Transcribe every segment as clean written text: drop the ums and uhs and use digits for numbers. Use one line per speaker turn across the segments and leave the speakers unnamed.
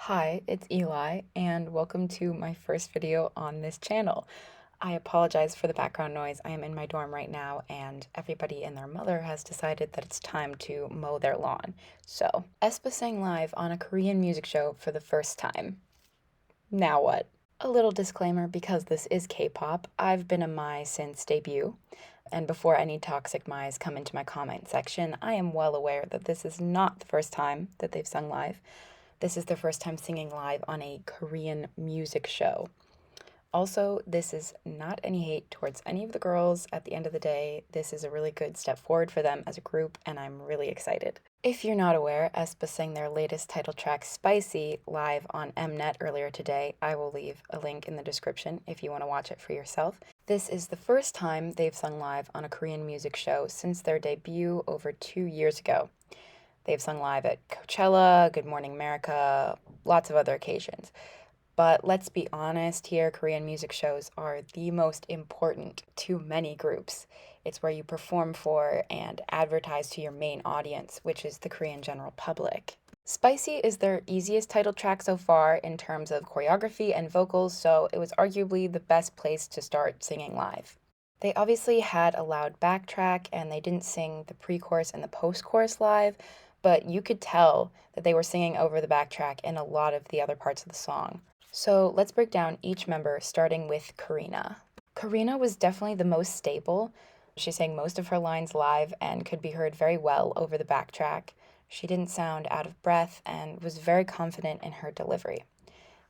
Hi, it's Eli, and welcome to my first video on this channel. I apologize for the background noise. I am in my dorm right now, and everybody and their mother has decided that it's time to mow their lawn. So, aespa sang live on a Korean music show for the first time. Now what? A little disclaimer, because this is K-pop, I've been a Mai since debut, and before any toxic Mai's come into my comment section, I am well aware that this is not the first time that they've sung live. This is their first time singing live on a Korean music show. Also, this is not any hate towards any of the girls. At the end of the day, this is a really good step forward for them as a group, and I'm really excited. If you're not aware, aespa sang their latest title track, Spicy, live on mnet earlier today. I will leave a link in the description if you want to watch it for yourself. This is the first time they've sung live on a Korean music show since their debut over 2 years ago. They've sung live at Coachella, Good Morning America, lots of other occasions. But let's be honest here, Korean music shows are the most important to many groups. It's where you perform for and advertise to your main audience, which is the Korean general public. Spicy is their easiest title track so far in terms of choreography and vocals, so it was arguably the best place to start singing live. They obviously had a loud backtrack and they didn't sing the pre-chorus and the post-chorus live, but you could tell that they were singing over the backtrack in a lot of the other parts of the song. So let's break down each member, starting with Karina. Karina was definitely the most stable. She sang most of her lines live and could be heard very well over the backtrack. She didn't sound out of breath and was very confident in her delivery.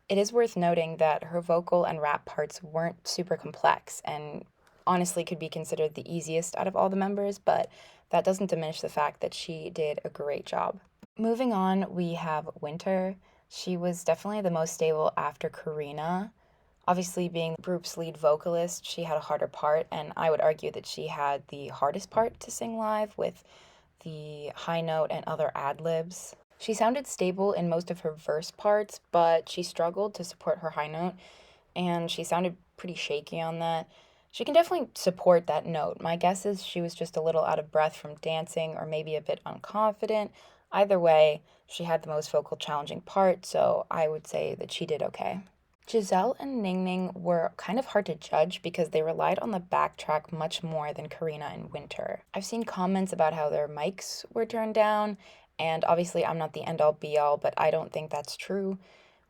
It is worth noting that her vocal and rap parts weren't super complex and honestly could be considered the easiest out of all the members, but that doesn't diminish the fact that she did a great job. Moving on, we have Winter. She was definitely the most stable after Karina. Obviously, being the group's lead vocalist, she had a harder part, and I would argue that she had the hardest part to sing live with the high note and other ad-libs. She sounded stable in most of her verse parts, but she struggled to support her high note, and she sounded pretty shaky on that. She can definitely support that note. My guess is she was just a little out of breath from dancing or maybe a bit unconfident. Either way, she had the most vocal challenging part, so I would say that she did okay. Giselle and Ningning were kind of hard to judge because they relied on the backtrack much more than Karina and Winter. I've seen comments about how their mics were turned down, and obviously I'm not the end-all be-all, but I don't think that's true.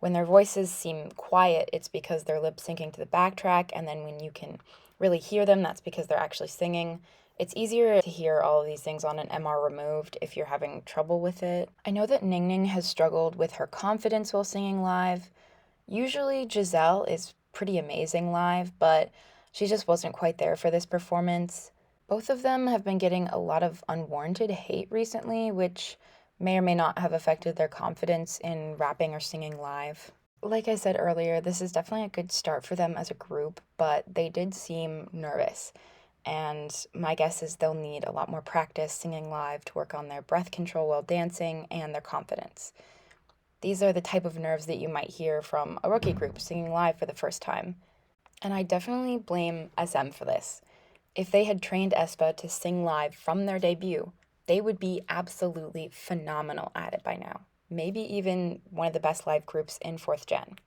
When their voices seem quiet, it's because they're lip syncing to the backtrack, and then when you can really hear them, that's because they're actually singing. It's easier to hear all of these things on an MR removed if you're having trouble with it. I know that Ningning has struggled with her confidence while singing live. Usually Giselle is pretty amazing live, but she just wasn't quite there for this performance. Both of them have been getting a lot of unwarranted hate recently, which may or may not have affected their confidence in rapping or singing live. Like I said earlier, this is definitely a good start for them as a group, but they did seem nervous. And my guess is they'll need a lot more practice singing live to work on their breath control while dancing and their confidence. These are the type of nerves that you might hear from a rookie group singing live for the first time. And I definitely blame SM for this. If they had trained aespa to sing live from their debut, they would be absolutely phenomenal at it by now. Maybe even one of the best live groups in 4th gen.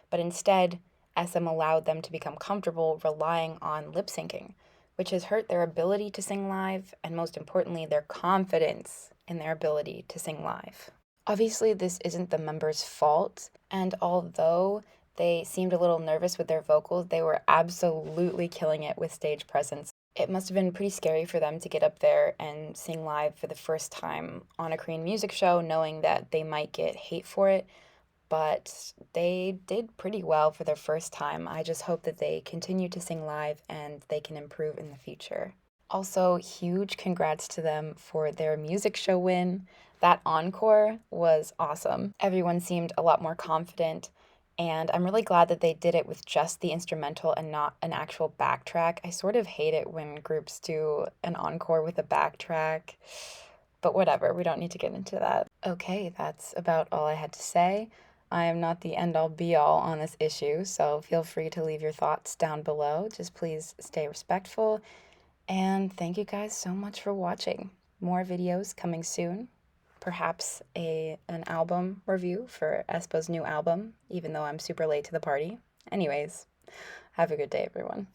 But instead, SM allowed them to become comfortable relying on lip syncing, which has hurt their ability to sing live, and most importantly, their confidence in their ability to sing live. Obviously, this isn't the members' fault, and although they seemed a little nervous with their vocals, they were absolutely killing it with stage presence. It must have been pretty scary for them to get up there and sing live for the first time on a Korean music show, knowing that they might get hate for it, but they did pretty well for their first time. I just hope that they continue to sing live and they can improve in the future. Also, huge congrats to them for their music show win. That encore was awesome. Everyone seemed a lot more confident, and I'm really glad that they did it with just the instrumental and not an actual backtrack. I sort of hate it when groups do an encore with a backtrack, but whatever, we don't need to get into that. Okay, that's about all I had to say. I am not the end-all be-all on this issue, so feel free to leave your thoughts down below. Just please stay respectful. And thank you guys so much for watching. More videos coming soon. perhaps an album review for aespa's new album, even though I'm super late to the party. Anyways, have a good day, everyone.